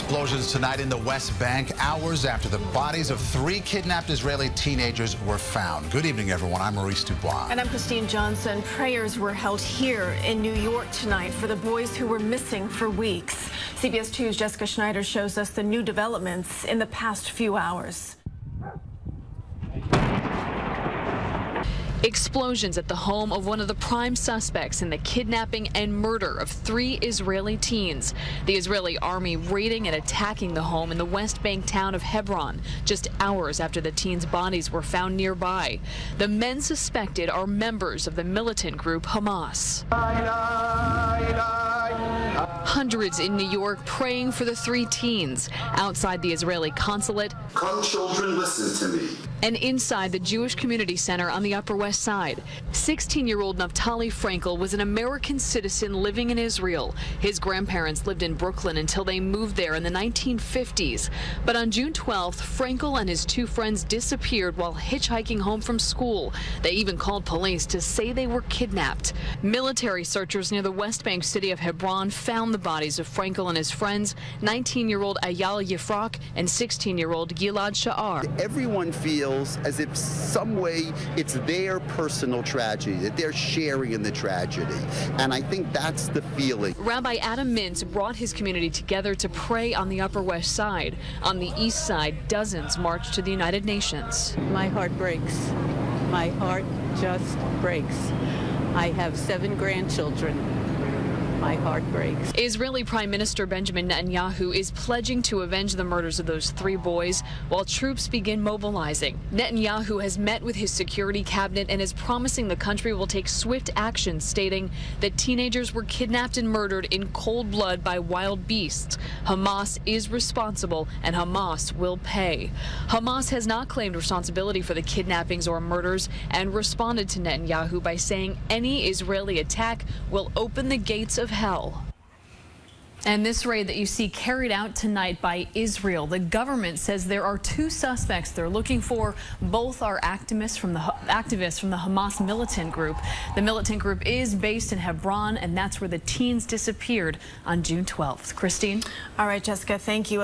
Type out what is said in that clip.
Explosions tonight in the West Bank, hours after the bodies of 3 kidnapped Israeli teenagers were found. Good evening, everyone. I'm Maurice DuBois. And I'm Christine Johnson. Prayers were held here in New York tonight for the boys who were missing for weeks. CBS 2's Jessica Schneider shows us the new developments in the past few hours. Explosions at the home of one of the prime suspects in the kidnapping and murder of 3 Israeli teens. The Israeli army raiding and attacking the home in the West Bank town of Hebron just hours after the teens' bodies were found nearby. The men suspected are members of the militant group Hamas. Hundreds in New York praying for the 3 teens. Outside the Israeli consulate, come children, listen to me. And inside the Jewish Community Center on the Upper West Side. 16-year-old Naftali Frankel was an American citizen living in Israel. His grandparents lived in Brooklyn until they moved there in the 1950s. But on June 12th, Frankel and his 2 friends disappeared while hitchhiking home from school. They even called police to say they were kidnapped. Military searchers near the West Bank city of Hebron found the bodies of Frankel and his friends, 19-year-old Ayal Yifrak and 16-year-old Gilad Sha'ar. Everyone feels as if some way it's their personal tragedy, that they're sharing in the tragedy. And I think that's the feeling. Rabbi Adam Mintz brought his community together to pray on the Upper West Side. On the East Side, dozens marched to the United Nations. My heart breaks. My heart just breaks. I have 7 grandchildren. My heart breaks. Israeli Prime Minister Benjamin Netanyahu is pledging to avenge the murders of those 3 boys while troops begin mobilizing. Netanyahu has met with his security cabinet and is promising the country will take swift action, stating that teenagers were kidnapped and murdered in cold blood by wild beasts. Hamas is responsible and Hamas will pay. Hamas has not claimed responsibility for the kidnappings or murders and responded to Netanyahu by saying any Israeli attack will open the gates of hell. And this raid that you see carried out tonight by Israel, the government says there are 2 suspects they're looking for. Both are activists from the Hamas militant group. The militant group is based in Hebron, and that's where the teens disappeared on June 12th. Christine? All right, Jessica, thank you.